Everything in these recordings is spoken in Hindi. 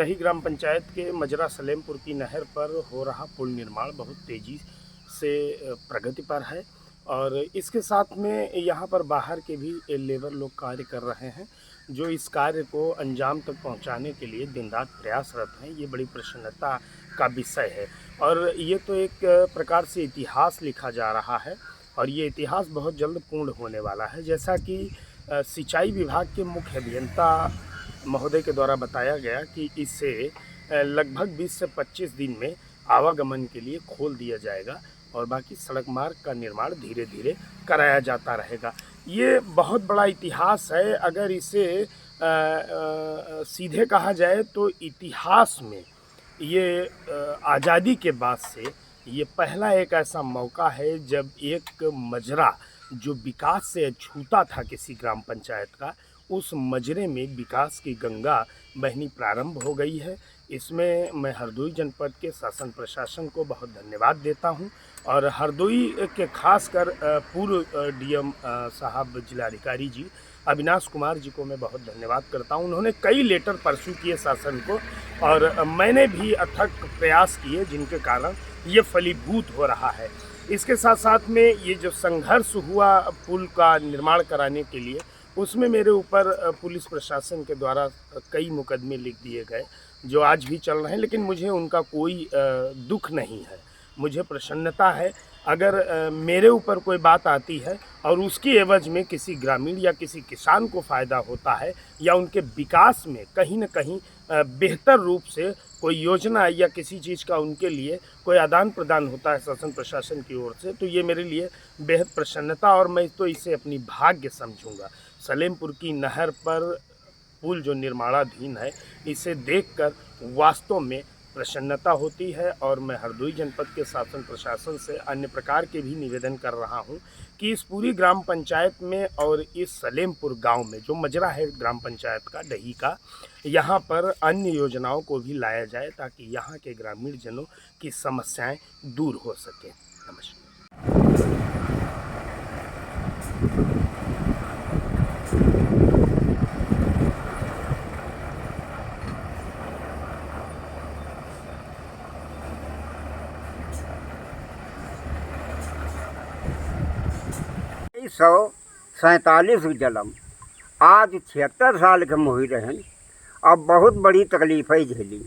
डही ग्राम पंचायत के मजरा सलेमपुर की नहर पर हो रहा पुल निर्माण बहुत तेज़ी से प्रगति पर है और इसके साथ में यहाँ पर बाहर के भी लेबर लोग कार्य कर रहे हैं जो इस कार्य को अंजाम तक पहुँचाने के लिए दिन रात प्रयासरत हैं। ये बड़ी प्रसन्नता का विषय है और ये तो एक प्रकार से इतिहास लिखा जा रहा है और ये इतिहास बहुत जल्द पूर्ण होने वाला है। जैसा कि सिंचाई विभाग के मुख्य अभियंता महोदय के द्वारा बताया गया कि इसे लगभग 20 से 25 दिन में आवागमन के लिए खोल दिया जाएगा और बाकी सड़क मार्ग का निर्माण धीरे धीरे कराया जाता रहेगा। ये बहुत बड़ा इतिहास है। अगर इसे सीधे कहा जाए तो इतिहास में ये आज़ादी के बाद से ये पहला एक ऐसा मौका है जब एक मजरा जो विकास से छूता था किसी ग्राम पंचायत का, उस मजरे में विकास की गंगा बहनी प्रारंभ हो गई है। इसमें मैं हरदोई जनपद के शासन प्रशासन को बहुत धन्यवाद देता हूं और हरदोई के खासकर पूर्व डीएम साहब जिलाधिकारी जी अविनाश कुमार जी को मैं बहुत धन्यवाद करता हूं। उन्होंने कई लेटर परसू किए शासन को और मैंने भी अथक प्रयास किए जिनके कारण ये फलीभूत हो रहा है। इसके साथ साथ में ये जो संघर्ष हुआ पुल का निर्माण कराने के लिए, उसमें मेरे ऊपर पुलिस प्रशासन के द्वारा कई मुकदमे लिख दिए गए जो आज भी चल रहे हैं, लेकिन मुझे उनका कोई दुख नहीं है। मुझे प्रसन्नता है अगर मेरे ऊपर कोई बात आती है और उसकी एवज में किसी ग्रामीण या किसी किसान को फ़ायदा होता है या उनके विकास में कहीं न कहीं बेहतर रूप से कोई योजना या किसी चीज़ का उनके लिए कोई आदान प्रदान होता है शासन प्रशासन की ओर से, तो ये मेरे लिए बेहद प्रसन्नता और मैं तो इसे अपनी भाग्य समझूंगा। सलेमपुर की नहर पर पुल जो निर्माणाधीन है, इसे देखकर वास्तव में प्रसन्नता होती है और मैं हरदोई जनपद के शासन प्रशासन से अन्य प्रकार के भी निवेदन कर रहा हूं कि इस पूरी ग्राम पंचायत में और इस सलेमपुर गांव में जो मजरा है ग्राम पंचायत का डही का, यहां पर अन्य योजनाओं को भी लाया जाए ताकि यहां के ग्रामीण जनों की समस्याएं दूर हो सकें। नमस्कार। सौ 47 जन्म आज 76 साल के मुही रहन। अब बहुत बड़ी तकलीफ़ें झेली।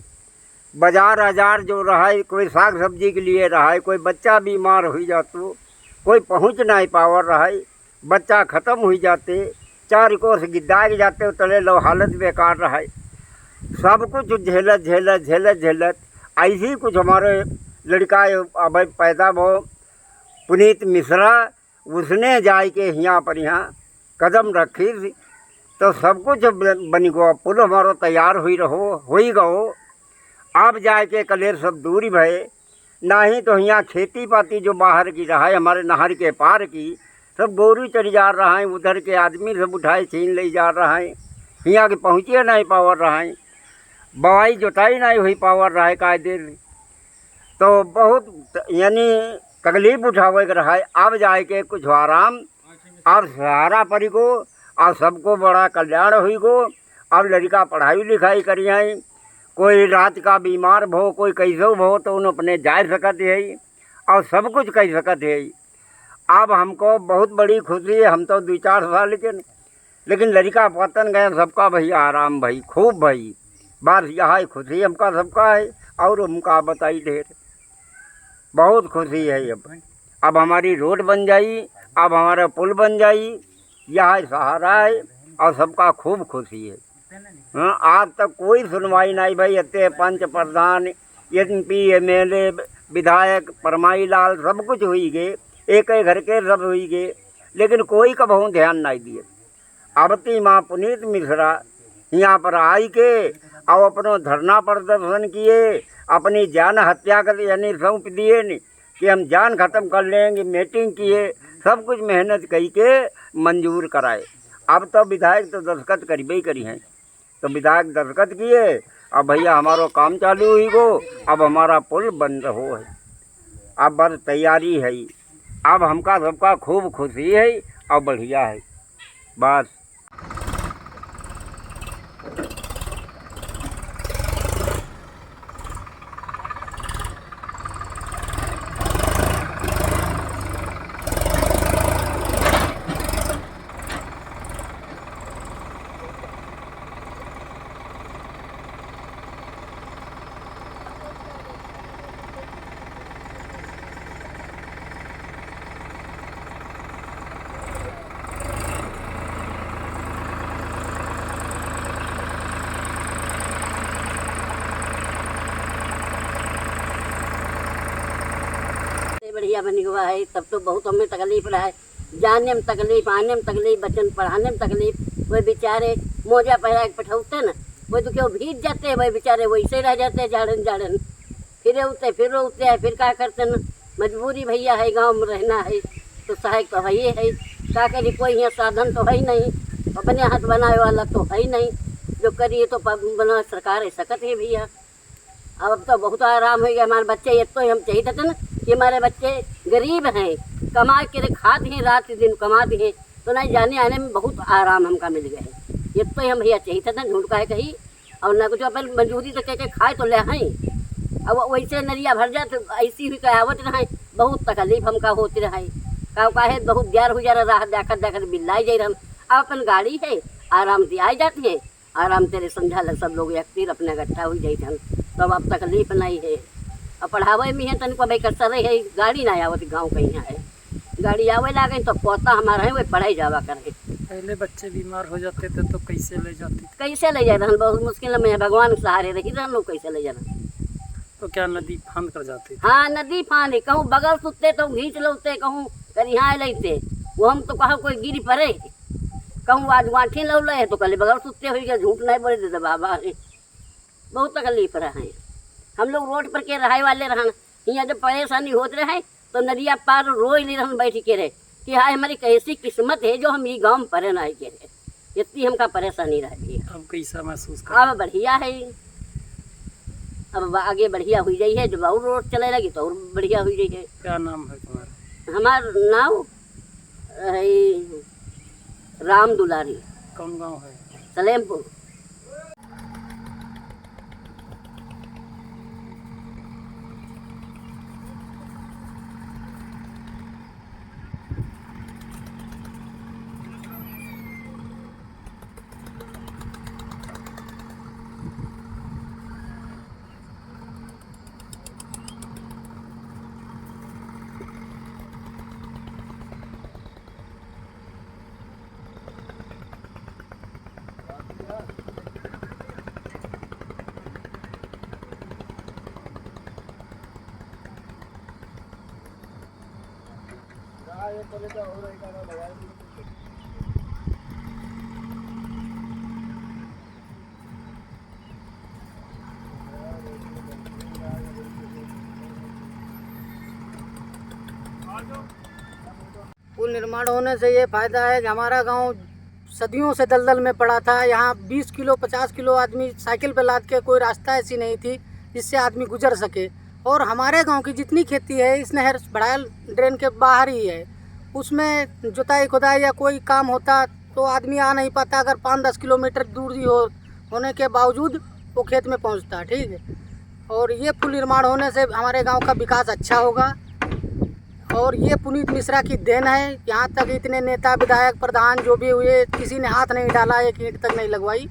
बाजार आजार जो रहा है, कोई साग सब्जी के लिए रहा है, कोई बच्चा बीमार हो जातो, कोई पहुंच नहीं पावर रहा है, बच्चा ख़त्म हो जाते, 4 कोस गिद्दा जाते तले लो, हालत बेकार रहा है। सब कुछ झेलत झेलत झेलत झेलत ऐसी कुछ हमारे लड़का अब पैदा भो पुनीत मिश्रा, उसने जाए के यहाँ पर यहाँ कदम रखी तो सब कुछ बनी गो। पुल हमारो तैयार हुई रहो हुई गो। अब जाए के कलेर सब दूरी भये नहीं तो यहाँ खेती पाती जो बाहर की रहा है, हमारे नहर के पार की सब गोरू चली जा रहा है, उधर के आदमी सब उठाए छीन ले जा रहा है, यहाँ के पहुँचे नहीं पावर रहा है, बवाई जोताई नहीं हुई पावर रहा है कायदे। तो बहुत यानी तकलीफ उठावे के रहा है। अब जाए के कुछ आराम, अब सहारा पड़ी को, अब सबको बड़ा कल्याण हुई को। अब लड़का पढ़ाई लिखाई करी है, कोई रात का बीमार भो, कोई कैसे भो तो उन अपने जा सकते है और सब कुछ कह सकते है। अब हमको बहुत बड़ी खुशी है। हम तो 2-4 साल के, लेकिन लड़का पतन गए सबका भाई आराम भाई खूब भाई, बस यह खुशी हमका सबका है और हमका बताई ढेर बहुत खुशी है। अब हमारी रोड बन जाई, अब हमारा पुल बन जाई, यह सहारा है और सबका खूब खुशी है। हाँ, आज तक कोई सुनवाई नहीं भाई। इतने पंच प्रधान MP MLA विधायक परमाई लाल सब कुछ हुई गए, एक एक घर के सब हुई गए, लेकिन कोई कबहू ध्यान नहीं दिए। अबती माँ पुनीत मिश्रा यहाँ पर आई के और अपनो धरना प्रदर्शन किए, अपनी जान हत्या कर यानी सौंप दिए नहीं कि हम जान ख़त्म कर लेंगे। मीटिंग किए, सब कुछ मेहनत करी के मंजूर कराए। अब तो विधायक तो दस्तखत करीबे ही करी हैं, तो विधायक दस्तखत किए। अब भैया हमारा काम चालू हुई गो, अब हमारा पुल बन रहो है, अब बस तैयारी है। अब हमका सबका खूब खुशी है और बढ़िया है बस। बढ़िया बनी हुआ है। तब तो बहुत हमें तकलीफ रहा है, जाने में तकलीफ, आने में तकलीफ, बच्चन पढ़ाने में तकलीफ। वही बेचारे मोजा पहरा के पठौते न, वही तो क्यों भीग जाते हैं, वही बेचारे वैसे रह जाते हैं झाड़न झाड़न, फिर उठते हैं, फिर क्या करते न। मजबूरी भैया है, गांव में रहना है तो सहायक तो है ही है। क्या करिए, कोई यहाँ साधन तो है ही नहीं, अपने हाथ बनाए वाला तो है ही नहीं, जो करिए तो बना सरकार है सकत है भैया। अब तो बहुत आराम हो गया। हमारे बच्चे ये तो हम चाहिए थे ना कि हमारे बच्चे गरीब हैं, कमा के खाते हैं, रात दिन कमाते हैं, तो नहीं जाने आने में बहुत आराम हमका मिल गया है। ये तो हम भैया चाहिए थे ना, झूठ का है कहीं, और ना कुछ अपन मजबूरी तो कह खाए तो ले हैं। अब वैसे नरिया भर जाए तो ऐसी हुई कहावत रहे, बहुत तकलीफ हमका होती रहे। का है बहुत ग्यारह हो जा रहा देखकर देखकर बिल्लाई जाए हम। अब अपन गाड़ी है, आराम से आ जाते हैं, आराम तेरे समझा लग सब लोग एक तीर अपने इकट्ठा हो जाते हैं, तो अब तकलीफ नहीं है। अब पढ़ावे में है तन को भाई कसर है, गाड़ी ना आवत गाँव कहीं है, गाड़ी आवे लागे तो पोता हमारा है, वही पढ़ाई जावा करे। पहले बच्चे बीमार हो जाते थे तो कैसे ले जाते थे? कैसे ले जा रहे हैं, बहुत मुश्किल में, भगवान के सहारे रही रहन लोग, कैसे ले जा रहे हैं। तो क्या नदी फांद कर जाते थे? हाँ, नदी फाने कहूँ बगल सुते तो घींच लौते, कहूँ करिहा लेते, वो हम तो कहा कोई गिरी पड़े, कहूँ आज वाठी लो ले तो कल बगल सुते हो गया, झूठ नहीं बोले देते बाबा रे। बहुत तकलीफ रहे हैं हम लोग, रोड पर के रहाय वाले रहन। यहाँ जब परेशानी होते रहे तो नदिया पार रोई ले रहन बैठ के रहे कि हाय हमारी कैसी किस्मत है जो हम ये गाँव में परे नहीं के रहे, इतनी हमका परेशानी रहे। अब कैसा महसूस कर? अब बढ़िया है, अब आगे बढ़िया हुई जाई है, जब और रोड चले लगी तो और बढ़िया हुई जाई है। क्या नाम है तुम्हारा? हमार नाम है राम दुलारी, कौन गांव है? सलेमपुर। पुल निर्माण होने से ये फायदा है कि हमारा गांव सदियों से दलदल में पड़ा था। यहाँ 20 किलो 50 किलो आदमी साइकिल पर लाद के, कोई रास्ता ऐसी नहीं थी जिससे आदमी गुजर सके। और हमारे गांव की जितनी खेती है इस नहर बढ़ायल ड्रेन के बाहर ही है, उसमें जुताई खुदाई या कोई काम होता तो आदमी आ नहीं पाता। अगर 5-10 किलोमीटर दूरी होने के बावजूद वो खेत में पहुंचता, ठीक है। और ये पुल निर्माण होने से हमारे गांव का विकास अच्छा होगा, और ये पुनीत मिश्रा की देन है। यहाँ तक इतने नेता विधायक प्रधान जो भी हुए, किसी ने हाथ नहीं डाला, एक ईंट तक नहीं लगवाई।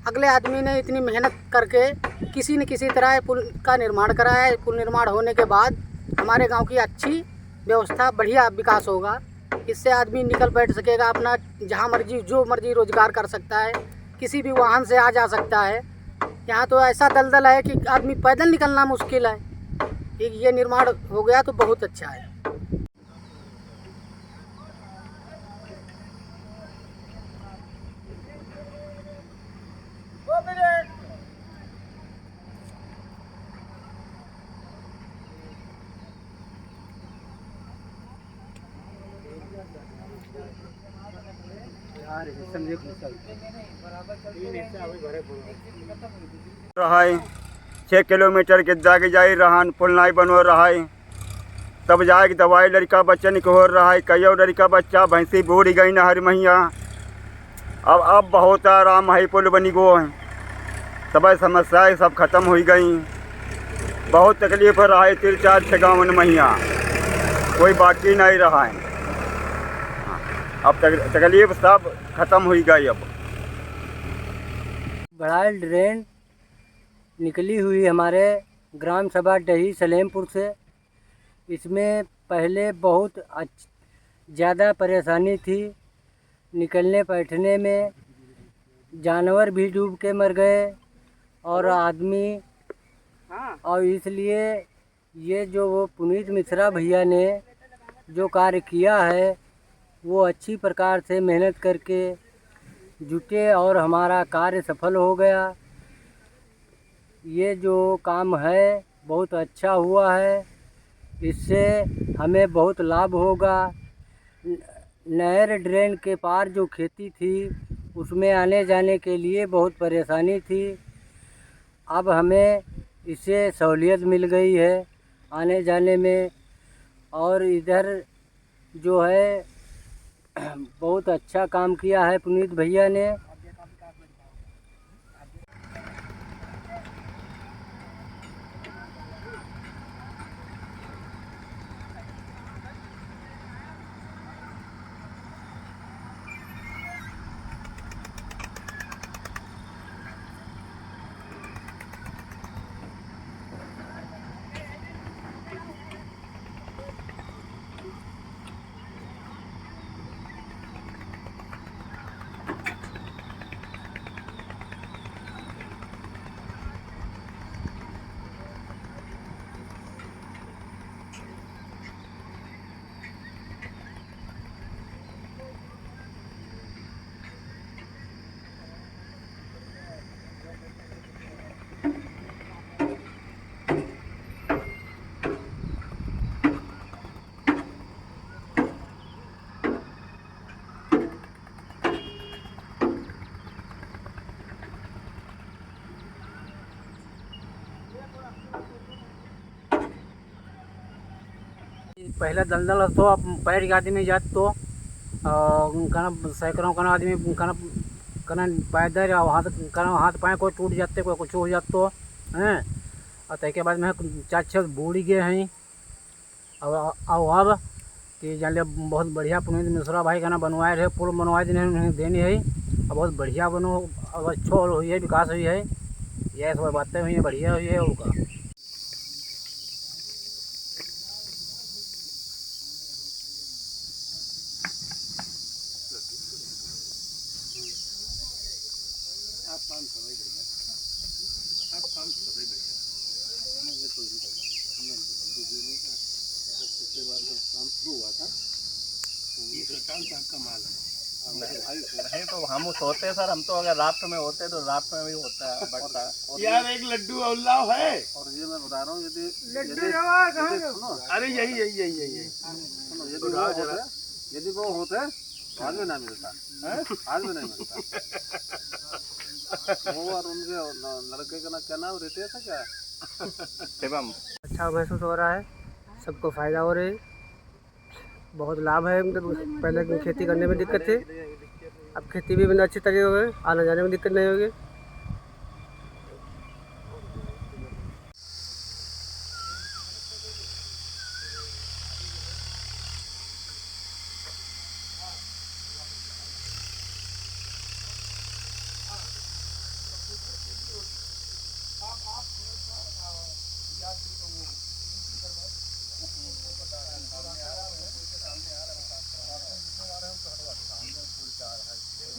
अगले आदमी ने इतनी मेहनत करके किसी न किसी तरह पुल का निर्माण कराया है। पुल निर्माण होने के बाद हमारे गांव की अच्छी व्यवस्था, बढ़िया विकास होगा। इससे आदमी निकल बैठ सकेगा, अपना जहाँ मर्जी जो मर्जी रोजगार कर सकता है, किसी भी वाहन से आ जा सकता है। यहाँ तो ऐसा दलदल है कि आदमी पैदल निकलना मुश्किल है। ये निर्माण हो गया तो बहुत अच्छा है। रहा है 6 किलोमीटर के जाके जाई रहन, पुल नहीं बनो रहा है, तब जाके दवाई लड़का बच्चन के हो रहा है। कई लड़का बच्चा भैंसी बूढ़ गई ना हर महीना। अब बहुत आराम है, पुल बनी गो है, सब समस्याएं सब खत्म हो गई। बहुत तकलीफ रहा है 3-4 गाँव में महीना, कोई बाकी नहीं रहा है। अब तकलीफ सब खत्म हो गई। अब बढ़ायल ड्रेन निकली हुई हमारे ग्राम सभा डही सलेमपुर से। इसमें पहले बहुत ज़्यादा परेशानी थी निकलने बैठने में, जानवर भी डूब के मर गए और आदमी, और इसलिए ये जो वो पुनीत मिश्रा भैया ने जो कार्य किया है वो अच्छी प्रकार से मेहनत करके जुटे और हमारा कार्य सफल हो गया। ये जो काम है बहुत अच्छा हुआ है, इससे हमें बहुत लाभ होगा। नहर ड्रेन के पार जो खेती थी उसमें आने जाने के लिए बहुत परेशानी थी। अब हमें इससे सहूलियत मिल गई है आने जाने में, और इधर जो है बहुत अच्छा काम किया है पुनीत भैया ने। पहले दलदल तो अब पैर के आदमी जात तो कना सैकड़ों कना आदमी कना कना पैदल हाथ पाए कोई टूट जाते कोई कुछ हो जाते हैं। और तैके बाद में 4-6 बूढ़ी गए हैं। अब कि जान लिया बहुत बढ़िया पुनीत मिश्रा भाई कना बनवाए रहे, पुल बनवाए देनी है। अब बहुत बढ़िया बनो, अब अच्छो हुई है, विकास हुई है, यह सब बातें हुई हैं, बढ़िया हुई है। उनका नहीं तो हम सोते सर, हम तो अगर राफ्ट में होते तो राफ्ट में भी होता है बढ़ता है। यार एक लड्डू अल्लाह है। और ये मैं बता रहा हूँ, यदि अरे यही सुनो, यदि वो होते तो आज भी नहीं मिलता, आज भी नहीं मिलता। वो और उनके लड़के का क्या नाम रहते था क्या, शिवम। अच्छा महसूस हो रहा है, सबको फ़ायदा हो रहा है, बहुत लाभ है। मतलब पहले खेती करने में दिक्कत थी, अब खेती भी अच्छी तरीके हो गई, आने जाने में दिक्कत नहीं होगी।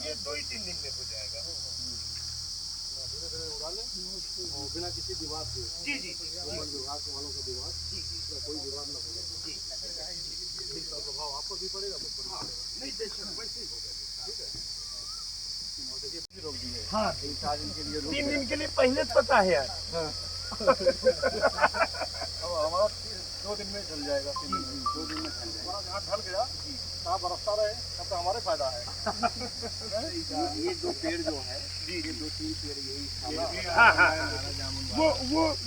ये 2-3 दिन में हो जाएगा। बिना किसी विवाद के। जी जी विभाग वालों का विवाद, जी कोई विवाद न हो, इसका प्रभाव आप पर भी पड़ेगा, नहीं वैसे ही होगा। ठीक है, रोक दिए। हाँ 3-4 दिन के लिए, 3 दिन के लिए पहले तो पता है यार। अब हमारा 2 दिन में चल जाएगा, 2 दिन में चल जाएगा। हमारा जहाँ ढल गया आप बरसता रहे, तब तो हमारे फायदा है। ये 2 पेड़ जो है, ये 2-3 पेड़ यही,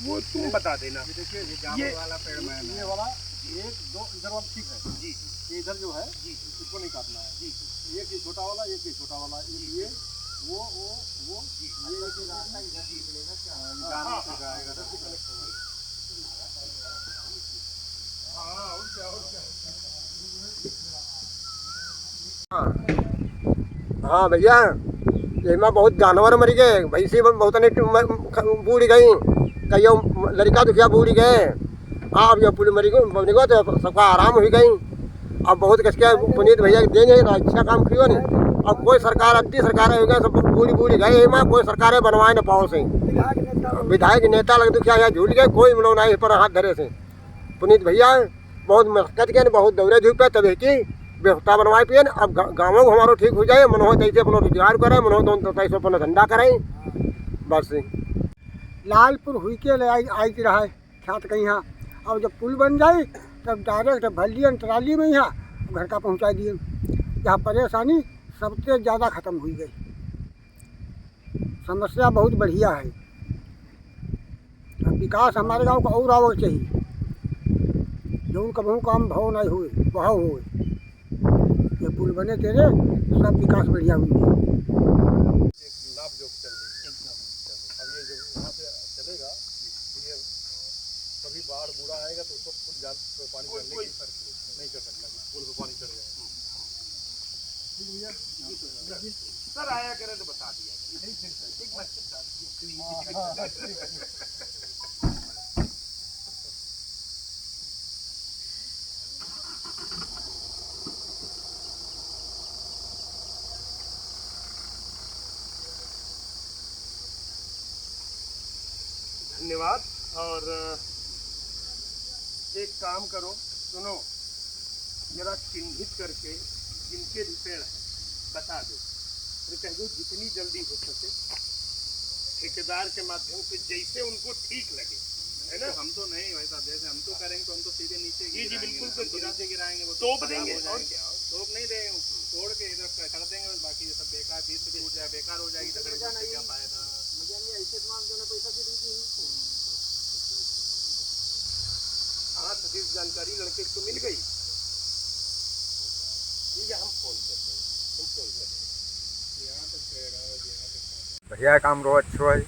वो तुम बता देना। ये देखिए, ये जामुन वाला पेड़ में ये वाला 1-2 इधर वाला ठीक है जी, ये इधर जो है इसको नहीं काटना है जी। एक ये छोटा वाला, एक ये छोटा वाला, ये वो ये रास्ता इधर से निकलेगा, क्या से जाएगा, इधर से कनेक्ट होगा। हाँ और क्या हाँ भैया, इसमें बहुत जानवर मर गए, भैंसी बहुत बूढ़ गई, कई लड़का दुखिया बूढ़ गए। अब जब पूरी मरी गई तो सबका आराम हो गई। अब बहुत कसके पुनीत भैया देंगे तो अच्छा काम क्यों नहीं। अब कोई सरकार अड्डी सरकार हो गया, सब बूढ़ी गई, इसमें कोई सरकारें बनवाए न पाओ से। विधायक नेता लग दुखिया यहाँ झूठ गए, कोई लोग नहीं पर हाथ धरे से। पुनीत भैया बहुत मेहनत के बहुत दौरे धूप तब की व्यवस्था बनवाए पिए अब गाँवों को हमारो ठीक हो जाए मनोह तैसे अपना रोजगार करें मनोह तो तैसे अपना धंधा करें बस। लालपुर हुई के ले आई की रहा है ख्यात कहीं यहाँ। अब जब पुल बन जाए तब डायरेक्ट भलियन ट्राली में यहाँ घर का पहुँचा दिए। यहाँ परेशानी सबसे ज़्यादा ख़त्म हुई गई। समस्या बहुत बढ़िया है। अब विकास हमारे गांव का और आवक चाहिए जो कभी काम भाव नहीं हुए वह हुए। ये पुल बने तेरे सब विकास बढ़िया हुई। नाप जोक चल रही है अब ये जो यहाँ से चलेगा ये कभी बाढ़ बूढ़ा आएगा तो उसको पुल जाल पे पानी चढ़ने की नहीं कर सकता पुल पे पानी चढ़ जाएगा। ठीक भैया सर आया करे तो बता दिया एक धन्यवाद। और एक काम करो सुनो जरा चिन्हित करके जिनके भी पेड़ हैं बता दो और कह दो जितनी जल्दी हो सके ठेकेदार के माध्यम से जैसे उनको ठीक लगे है ना। हम तो नहीं भाई साहब जैसे हम तो करेंगे तो हम तो सीधे नीचे जी बिल्कुल तो नीचे गिराएंगे वो तोप देंगे और क्या तोप नहीं देंगे तोड़ के इधर कर देंगे बाकी ये सब बेकार 20 रुपये टूट जाए बेकार हो जाएगी तकड़ी क्या फायदा। हाँ सतीश जानकारी लड़के को मिल गई ठीक है हम फोन करते हैं तुम फोन करते बढ़िया काम रो अच्छो है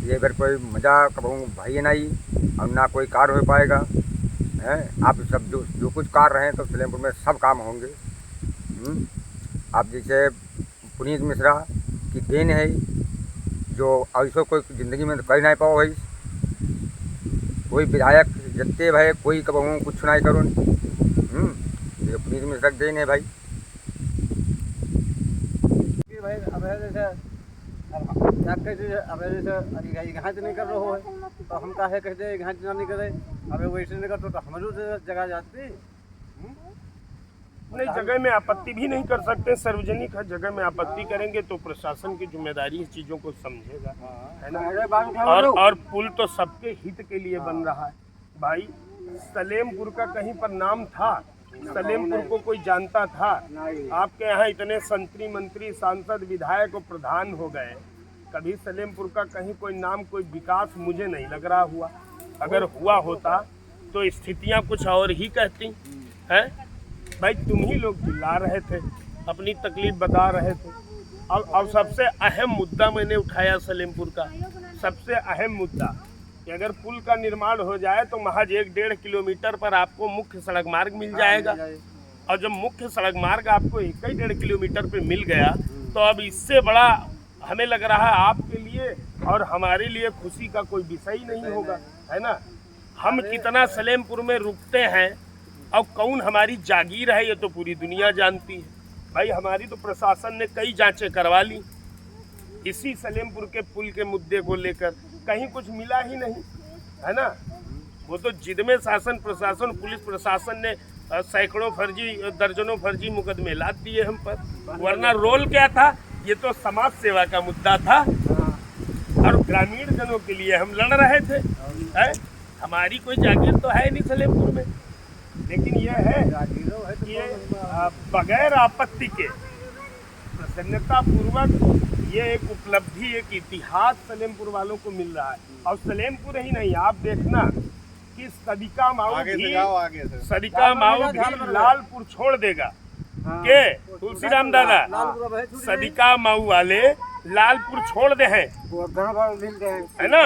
ये अगर कोई मजा कहूँ भाई नहीं और ना कोई कार हो पाएगा है। आप सब जो कुछ कार रहे हैं तो सलेमपुर में सब काम होंगे। आप जैसे पुनीत मिश्रा की देन है जो ऐसा कोई ज़िंदगी में कर नहीं पाओ भाई। कोई विधायक जितने भाई कोई कहूँ कुछ नहीं करो ये पुनीत मिश्रा की देन है भाई। भाई अब जैसे अब जैसे अभी यहाँ से नहीं कर रहा है तो हम काहे कहते यहाँ से नहीं करे अब वैसे नहीं करते तो हम जगह जाती नहीं जगह में आपत्ति भी नहीं कर सकते। सार्वजनिक जगह में आपत्ति करेंगे तो प्रशासन की जिम्मेदारी इस चीज़ों को समझेगा है ना। और पुल तो सबके हित के लिए बन रहा है भाई। सलेमपुर का कहीं पर नाम था सलेमपुर को कोई जानता था? आपके यहाँ इतने मंत्री सांसद विधायक और प्रधान हो गए कभी सलेमपुर का कहीं कोई नाम कोई विकास मुझे नहीं लग रहा हुआ। अगर हुआ होता तो स्थितियाँ कुछ और ही कहती हैं भाई। तुम ही लोग चिल्ला रहे थे अपनी तकलीफ बता रहे थे। अब सबसे अहम मुद्दा मैंने उठाया सलेमपुर का सबसे अहम मुद्दा कि अगर पुल का निर्माण हो जाए तो महज 1-1.5 किलोमीटर पर आपको मुख्य सड़क मार्ग मिल जाएगा। और जब मुख्य सड़क मार्ग आपको 1-1.5 किलोमीटर पे मिल गया तो अब इससे बड़ा हमें लग रहा है आपके लिए और हमारे लिए खुशी का कोई विषय ही नहीं होगा है ना। हम कितना सलेमपुर में रुकते हैं और कौन हमारी जागीर है ये तो पूरी दुनिया जानती है भाई। हमारी तो प्रशासन ने कई जांचें करवा ली इसी सलेमपुर के पुल के मुद्दे को लेकर कहीं कुछ मिला ही नहीं है ना। वो तो जिद में शासन प्रशासन पुलिस प्रशासन ने सैकड़ों फर्जी दर्जनों फर्जी मुकदमे लाद दिए हम पर। वरना रोल क्या था ये तो समाज सेवा का मुद्दा था और ग्रामीण जनों के लिए हम लड़ रहे थे है? हमारी कोई जागीर तो है नहीं सलेमपुर में। लेकिन यह है कि ये बगैर आपत्ति के प्रसन्नता पूर्वक ये एक उपलब्धि एक इतिहास सलेमपुर वालों को मिल रहा है। और सलेमपुर ही नहीं आप देखना कि सदिका माऊ भी लालपुर छोड़ देगा के तुलसीराम दादा सदिका माऊ वाले लालपुर छोड़ दे हैं है ना।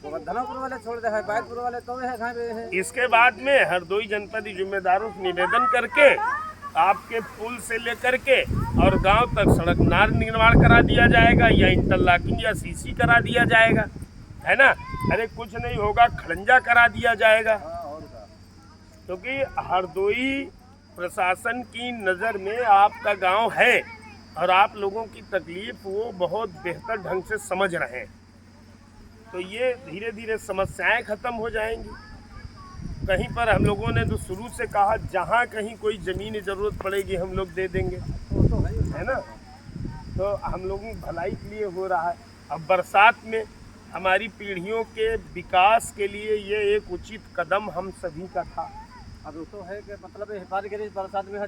वाले छोड़ दे है बैतपुर वाले तो है। इसके बाद में हरदोई जनपद जिम्मेदारों से निवेदन करके आपके पुल से लेकर के और गांव तक सड़क निर्माण करा दिया जाएगा या इंटरलॉकिंग या सीसी करा दिया जाएगा है ना। अरे कुछ नहीं होगा खड़ंजा करा दिया जाएगा क्योंकि हरदोई प्रशासन की नज़र में आपका गांव है और आप लोगों की तकलीफ वो बहुत बेहतर ढंग से समझ रहे हैं तो ये धीरे धीरे समस्याएं खत्म हो जाएंगी। कहीं पर हम लोगों ने तो शुरू से कहा जहाँ कहीं कोई ज़मीन की ज़रूरत पड़ेगी हम लोग दे देंगे, है ना। तो हम लोगों की भलाई के लिए हो रहा है। अब बरसात में हमारी पीढ़ियों के विकास के लिए ये एक उचित कदम हम सभी का था। अब वो तो है कि मतलब हिफाजत करें बरसात में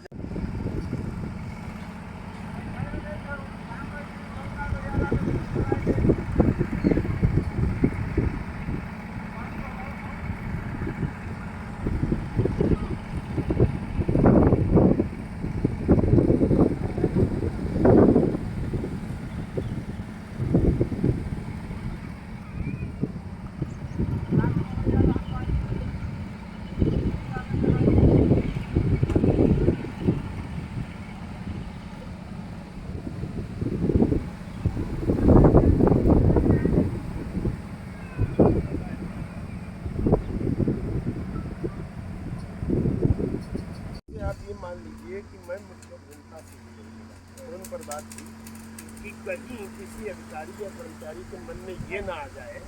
आप ये मान लीजिए कि मैं मुझको घूमता फोन पर बात की कि कहीं किसी अधिकारी या कर्मचारी के मन में ये ना आ जाए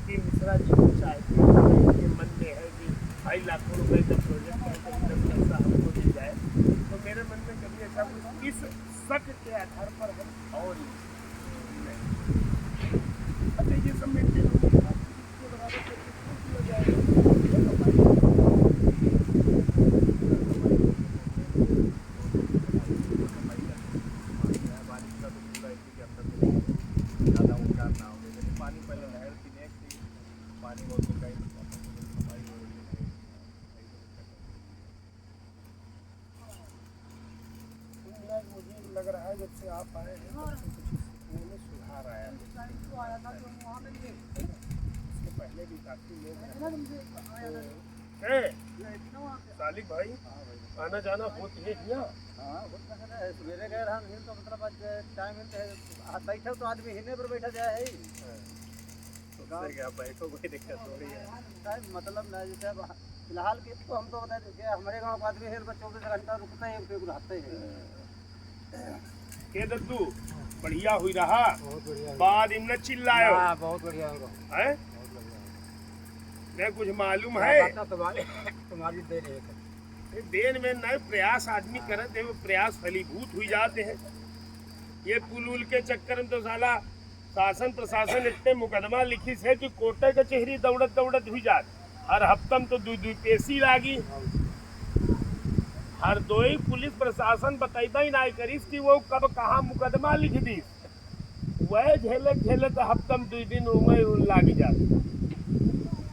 कि मिश्रा जी को चाहते हैं, उनके मन में है कि 2.5 लाख रुपए का प्रोजेक्ट है, कहीं 10 पैसा हमको मिल जाए। तो मेरे मन में कभी ऐसा कुछ इस शक के आधार पर हम और अच्छा ये सब मेंटेन मुझे लग रहा है जब से आप आए हैं तब से कुछ में सुधार आया है। इसके पहले भी काफी लोग हैं। सालिक भाई आना जाना होती है यहाँ। हाँ सवेरे गए हम हिल तो मतलब आज टाइम मिलते है बैठा तो आदमी हिलने पर बैठा जाए है तो क्या बैठो कोई दिक्कत थोड़ी है। मतलब ना जैसे अब फिलहाल के तो हम तो बता दें हमारे गाँव का आदमी हिल पर 24 घंटा रुकता है फिर रहते हैं। के दद्दू बढ़िया हुई रहा बाद इमने चिल्लायो। बहुत बढ़िया होगा। हैं मैं कुछ मालूम है तुम्हारी देर है। देन में नए प्रयास आदमी करते हैं वो प्रयास फलीभूत हुई जाते हैं। ये पुल उल के चक्कर में तो साला शासन प्रशासन इतने मुकदमा लिखी है कि कोर्टे कचहरी दौड़त दौड़त हुई जात। हर हफ्तम तो दू पेशी लागी। हर दो ही पुलिस प्रशासन बतैबा ही ना करीस कि वो कब कहाँ मुकदमा लिख दी। वह झेले झेले तो हफ्तम 2 दिन उमय लागी जाती।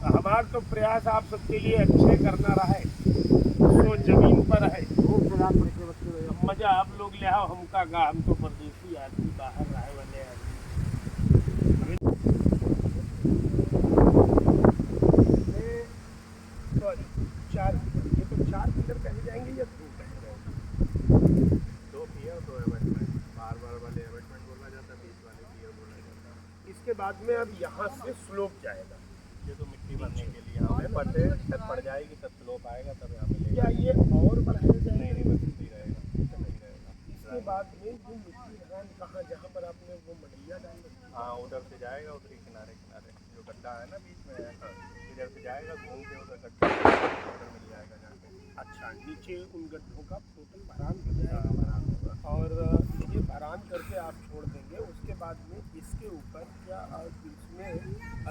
हमारा तो प्रयास आप सबके लिए अच्छे करना रहा है। तो जमीन पर है मजा आप लोग ले आओ हमका गा। हम तो परदेसी आदमी बाहर रहे वाले आदमी। सॉरी 4 ये तो 4 पिलर कहे जाएंगे या 2 कहे जाएंगे? 2 पिलर तो एवेटमेंट बार वाले एवेटमेंट बोला जाता है, बीच वाले पिलर बोला जाता है। इसके बाद में अब यहाँ से स्लोप जाएगा। ये तो मिट्टी भरने के लिए यहाँ पे छत पड़ जाएगी तब स्लोप आएगा तब यहाँ पे क्या ये और बढ़ाया जाएगा? नहीं बस इतना ही रहेगा। इसके बाद में ये मिट्टी धान कहाँ जहाँ पर आपने वो मंडिया डाल हाँ उधर से जाएगा उधर ही किनारे किनारे जो गड्ढा है ना बीच में इधर से जाएगा घूम के उधर गड्ढा उधर मिल जाएगा जाके। अच्छा नीचे उन गड्ढों का टोटल भरान कर जाएगा और ये भरान करके आप छोड़ देंगे। उसके बाद में इसके ऊपर क्या इसमें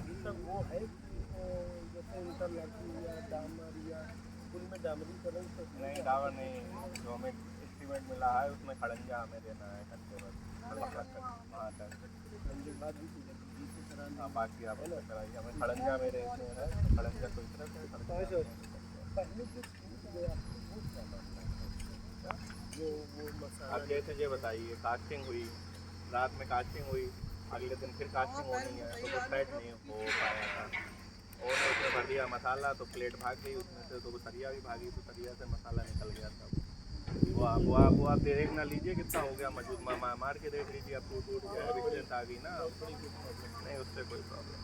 अभी तक वो है जैसे इंटरलॉकिंग या डामर या पुल में डामरीकरण तो नहीं डावर नहीं जो हमें एस्टीमेट मिला है उसमें खड़ंजा हमें देना है घंटे बस। हाँ बाकी आप कराइए हमें खड़ंजा मेरे इसमें है खड़ंजा कोई तरह से पहले अब जैसे ये बताइए कास्टिंग हुई रात में कास्टिंग हुई अगले दिन फिर कास्टिंग होनी है तो वो सेट नहीं हो पाया था और उसमें भर दिया मसाला तो प्लेट भाग गई उसमें से तो वो सरिया भी भागी तो सरिया से मसाला निकल गया था। वो आप देख ना लीजिए कितना हो गया मौजूद मार के देख लीजिए आप टूट गया रिक्वेस्ट आ गई ना नहीं उससे कोई प्रॉब्लम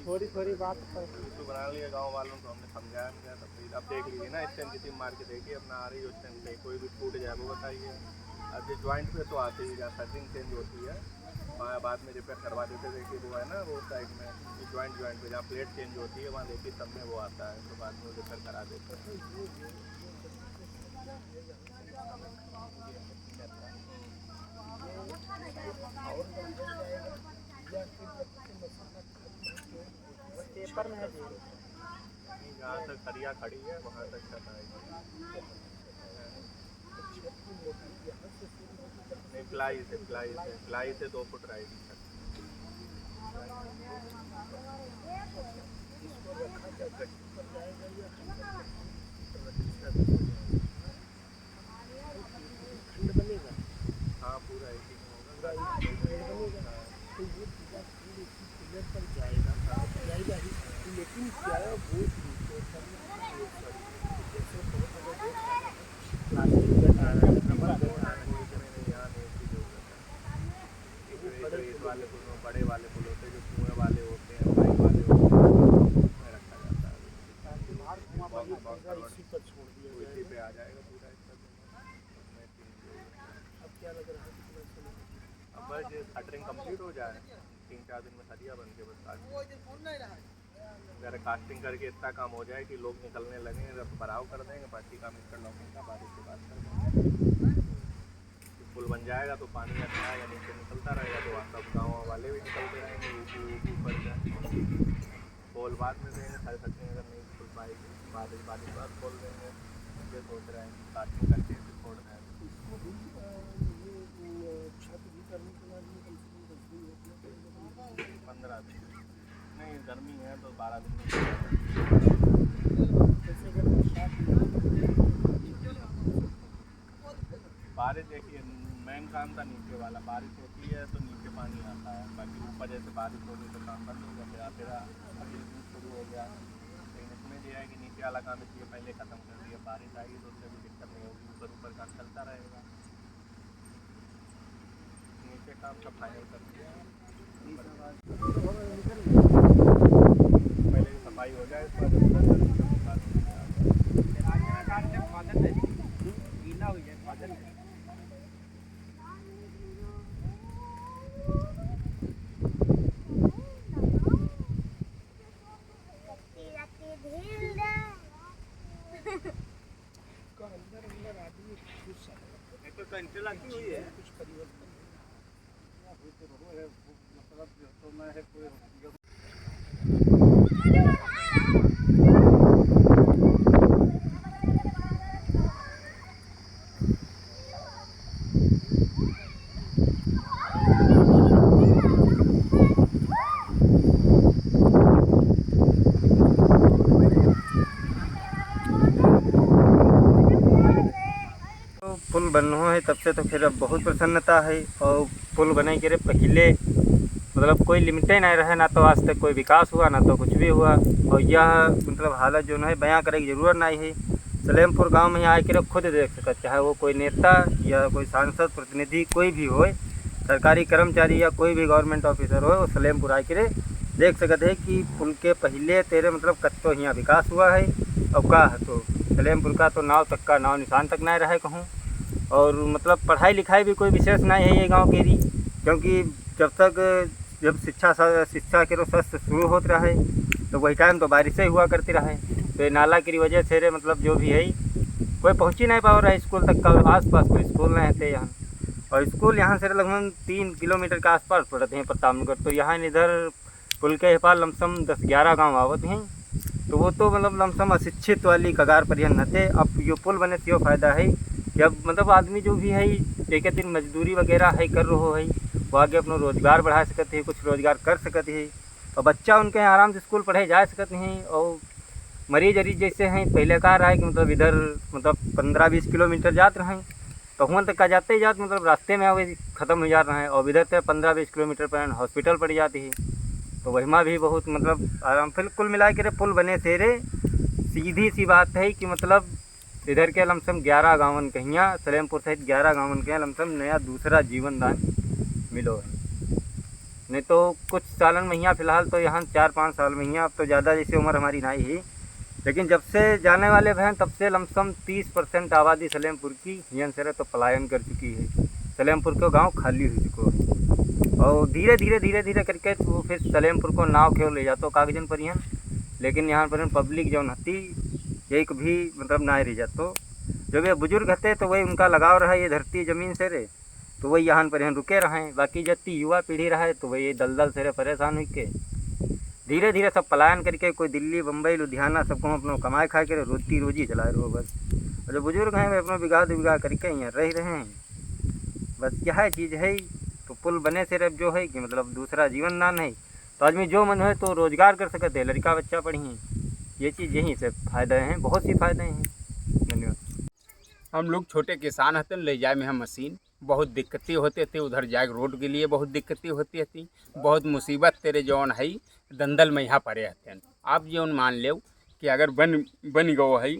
थोड़ी थोड़ी बात तो बना लिया गाँव वालों को हमने समझाया तब फिर अब देख लीजिए ना स्टैंड किसी मार के देखिए अपना आ रही है स्टैंड पे कोई भी टूट जाए वो बताइए अब ये ज्वाइंट पे तो आती है जहाँ सेटिंग चेंज होती है वहाँ बाद में रिपेयर करवा देते थे कि वो है ना वो साइड में जॉइंट पे जहाँ प्लेट चेंज होती है वहाँ देखिए सब में वो आता है, तो बाद में वो रिपेयर करा देते हैं। जहाँ तक सरिया खड़ी है वहाँ तक छत आएगी। नहीं प्लाई से 2 फुट रहेगी छत। हाँ पूरा एक ही होगा। लेकिन क्या वो वाले पुल बड़े वाले पुल होते हैं जो कुएं वाले होते हैं, पाइप वाले होते हैं, उसमें रखा जाता है। उसी पे आ जाएगा पूरा इसका। अब क्या लग रहा है अब बस ये शटरिंग कंप्लीट हो जाए 3-4 दिन में सरिया बन के बस अगर कास्टिंग करके इतना काम हो जाए कि लोग निकलने लगे, जब भराव कर देंगे बाकी काम इंटरलॉकिंग का बारिश के बाद कर देंगे। पुल बन जाएगा तो पानी अच्छा या नीचे निकलता रहेगा, तो वहाँ सब गाँव वाले भी निकलते रहेंगे ऊपर जाए। पोल बाद में देंगे, सारे सकते अगर नहीं खुल पाएगी बारिश बाद खोल देंगे। ये सोच रहे हैं कास्टिंग करके फिर छोड़ रहे हैं। इसको भी छत भी करने के बाद कम से कम 15 दिन नहीं, गर्मी है तो 12 दिन में जैसे अगर बारिश देखिए मेन काम था नीचे वाला। बारिश होती है तो नीचे पानी आता है, बाकी ऊपर जैसे बारिश होगी तो काम बंद हो गया। फिर अगले दिन शुरू हो गया। लेकिन इसमें यह है कि नीचे वाला काम इसलिए पहले ख़त्म कर दिया। बारिश आएगी तो उससे भी दिक्कत नहीं होगी, ऊपर काम चलता रहेगा। नीचे काम का फाइनल कर दिया। पहले सफाई हो जाए इसके अंदर आदमी खुश है तो इंटरलॉकिंग हुई है। कुछ परिवर्तन पुल बनना है तब से तो फिर अब बहुत प्रसन्नता है। और पुल बने के पहले मतलब कोई लिमिट ही नहीं रहे, ना तो आज तक कोई विकास हुआ ना तो कुछ भी हुआ। और यह मतलब हालत जो है बयां करे की जरूरत नहीं है। सलेमपुर गांव में आके खुद देख सकते, चाहे वो कोई नेता या कोई सांसद प्रतिनिधि कोई भी हो, सरकारी कर्मचारी या कोई भी गवर्नमेंट ऑफिसर हो, वो सलेमपुर आके देख सकते है कि पुल के पहले तेरे मतलब कत्तो यहाँ विकास हुआ है। और का तो सलेमपुर का तो नाव तक का नाव निशान तक नहीं रहे कहूँ। और मतलब पढ़ाई लिखाई भी कोई विशेष नहीं है ये गांव के लिए, क्योंकि जब शिक्षा के सत्र शुरू होते रहे तो वही टाइम तो बारिशें हुआ करती रहे। तो नाला की वजह से मतलब जो भी है कोई पहुँच ही नहीं पा रहा है स्कूल तक का। आसपास कोई स्कूल नहीं थे यहाँ, और स्कूल यहाँ से लगभग 3 किलोमीटर के आसपास पड़ते हैं प्रतापनगर। तो यहाँ इधर पुल के पार लमसम 10-11 गाँव आवत हैं। तो वो तो मतलब लमसम अशिक्षित वाली कगार पर न थे। अब ये पुल बने से फायदा है कि अब मतलब आदमी जो भी है एक दिन मजदूरी वगैरह है कर रहा है, वो आगे अपना रोज़गार बढ़ा सकते हैं, कुछ रोज़गार कर सकते हैं। और बच्चा उनके आराम से स्कूल पढ़े जा सकते हैं। और मरीज जैसे हैं पहले कहा रहा है कि मतलब इधर मतलब 15-20 किलोमीटर जाते रहें तो वहाँ तक का जाते ही जाते मतलब रास्ते में आगे ख़त्म हो जा रहा है। और इधर से 15-20 किलोमीटर पर हॉस्पिटल पड़ जाती है। तो वही में भी बहुत मतलब आराम। फिर कुल मिला के पुल बने से सीधी सी बात है कि मतलब इधर के लमसम 11 गाँवन के यहाँ सलेमपुर सहित 11 गाँवन के लमसम नया दूसरा जीवन दान मिलो है। नहीं तो कुछ सालन में यहाँ फ़िलहाल तो यहाँ 4-5 साल में यहाँ, अब तो ज़्यादा जैसे उम्र हमारी नहीं है, लेकिन जब से जाने वाले हैं तब से लमसम 30% आबादी सलेमपुर की यहाँ से तो पलायन कर चुकी है। सलेमपुर के गांव खाली हो चुका है। और धीरे धीरे करके तो फिर सलेमपुर को नाव खेल ले जातो कागजन पर यहाँ, लेकिन यहाँ पर पब्लिक जो हती एक भी मतलब ना रह जातो। जो वे बुजुर्ग हते तो वही उनका लगाव रहा ये धरती ज़मीन से रे, तो वही यहाँ पर रुके रहें। बाकी जत्ती युवा पीढ़ी रहा तो वही दलदल से परेशान हुई के धीरे धीरे सब पलायन करके कोई दिल्ली बम्बई लुधियाना सबको अपना कमाए खाए के रोटी रोजी चलाए रहो बस। और जो बुजुर्ग हैं वे अपना बिगाड़ बिगाड़ करके यहाँ रह रहे हैं बस। यह चीज़ है तो पुल बने से रब जो है कि मतलब दूसरा जीवन ना नहीं तो आदमी जो मन है तो रोजगार कर सकते हैं, लड़का बच्चा पढ़िए, ये चीज़ यहीं से फ़ायदे हैं, बहुत सी फ़ायदे हैं। धन्यवाद। हम लोग छोटे किसान हते ले जाए में हम मशीन बहुत दिक्कतें होते थे, उधर जाए रोड के लिए बहुत दिक्कतें होती थी, बहुत मुसीबत तेरे जौन है दंदल में यहाँ पड़े हते। आप जौन मान लो कि अगर बन गो है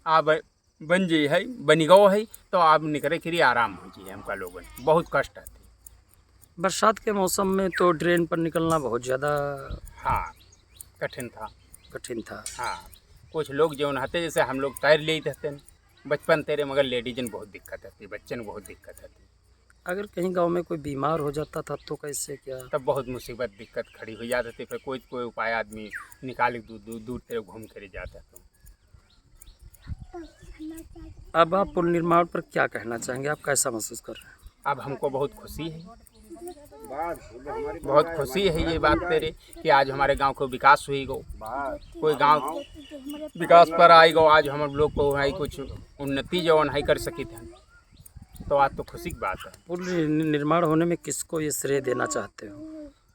आप बन जाइए है बन गो है तो आप निकले के लिए आराम हो जाइए। हमका लोगों बहुत कष्ट आते। बरसात के मौसम में तो ड्रेन पर निकलना बहुत ज़्यादा हाँ कठिन था। हाँ कुछ लोग जो हते जैसे हम लोग तैर ले थे बचपन तेरे, मगर लेडीजन बहुत दिक्कत आती, बच्चन बहुत दिक्कत आती। अगर कहीं गांव में कोई बीमार हो जाता था तो कैसे क्या? तब बहुत मुसीबत दिक्कत खड़ी हो जाती थी, फिर कोई उपाय आदमी निकाल दूर तेरे घूम कर जाता था। अब आप पुल निर्माण पर क्या कहना चाहेंगे, आप कैसा महसूस कर रहे हैं? अब हमको बहुत खुशी है, बहुत खुशी है ये बात तेरे कि आज हमारे गांव को विकास हुई गो, कोई गांव विकास पर आई गो, आज हम लोग को है कुछ उन्नति जो नहीं कर सकी थे, तो आज तो खुशी की बात है। पुल निर्माण होने में किसको ये श्रेय देना चाहते हो?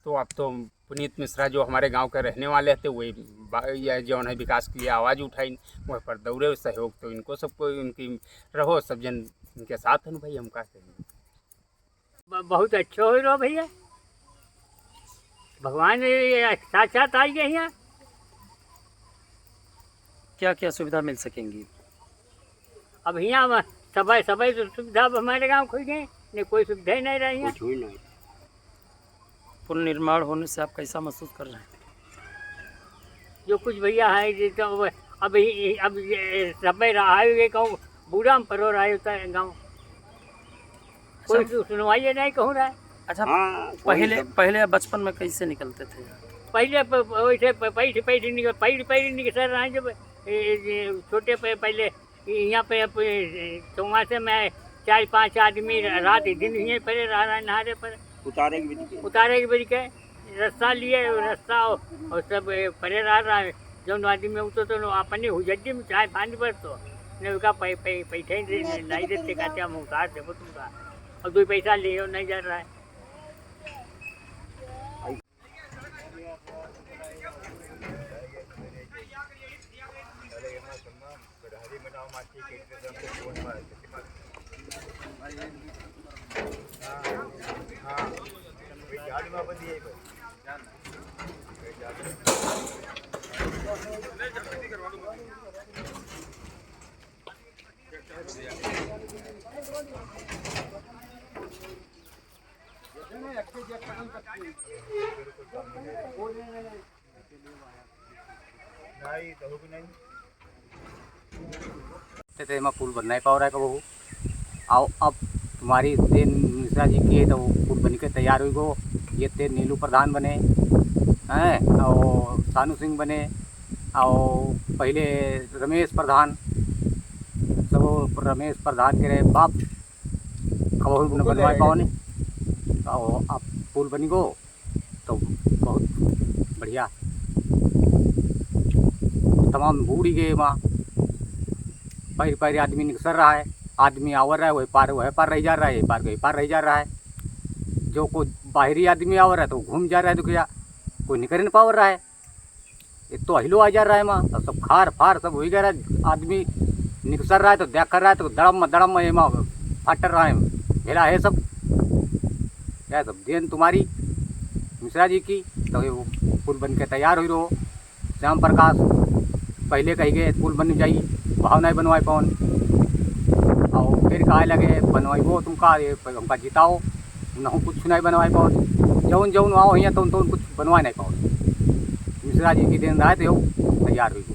तो अब तो पुनीत मिश्रा जो हमारे गांव के रहने वाले थे वही जो है विकास के लिए आवाज़ उठाई, वह पर दौड़े सहयोग, तो इनको सबको इनकी रहो सब जन इनके साथ हैं भाई। हम का बहुत अच्छा हो रहा भैया, भगवान साक्षात आई गए यहाँ। क्या क्या सुविधा मिल सकेंगी? अब यहाँ सबै तो सुविधा हमारे गांव खुल गए, नहीं कोई सुविधा ही नहीं रही है। पुल निर्माण होने से आप कैसा महसूस कर रहे हैं? जो कुछ भैया है तो अब सबै रहा है कहूँ बूढ़ा में परो रहा होता है गाँव, कोई सुनवाई नहीं कहूँ रहा है। अच्छा पहले बचपन में कैसे निकलते थे? पहले वैसे पैसे निकल रहे हैं, जब छोटे पहले यहाँ पे चौमासे में 4-5 आदमी रात दिन यहीं पड़े रह रहा है नहारे पर, उतारे के बिज के रास्ता लिए रास्ता और सब पड़े रहा है। जब आदमी उतो तो अपने हुजड्डी में चाय पानी पर तो उनका पैसे नहीं देते, कहते हम उतार देवो तुमका, और 2 पैसा ले नहीं जा रहा है। थे मैं पुल बन नहीं पा रहा है कबहू, आओ अब तुम्हारी देन मिश्रा जी की है तो पुल बन के तैयार हुई गो। ये थे नीलू प्रधान बने हैं और सानू सिंह बने और पहले रमेश प्रधान, सब रमेश प्रधान के रहे बाप कबहू न बनवाए पाओ ने, और अब पुल बन गो तो बहुत बढ़िया। तमाम बूढ़ी गए वहाँ पैर आदमी निकसर रहा है, आदमी आवर रहा है वही पार रह जा रहा है, वही पार रह जा रहा है। जो कोई बाहरी आदमी आवर है तो घूम जा रहा है, दुखिया कोई निकल नहीं पावर रहा है, एक तो हिलो आ जा रहा है वहाँ, तो सब खार फार सब हो ही जा रहा है। आदमी निकसर रहा है तो देख कर रहा है तो दड़म एमा फाटर रहा है, मेरा है सब क्या सब देन तुम्हारी मिश्रा जी की। तो वो पुल बन के तैयार हुई रहो। श्याम प्रकाश पहले कही गए पुल बन जाइए, भाव नहीं बनवाए पौन, और फिर कहे लगे बनवाई वो तुमका हमका जिताओ, न कुछ नहीं बनवाए पौन, जौन आओ यहाँ तो कुछ बनवाए नहीं पाओ। मिश्रा जी की देन रहा तो तैयार हुई।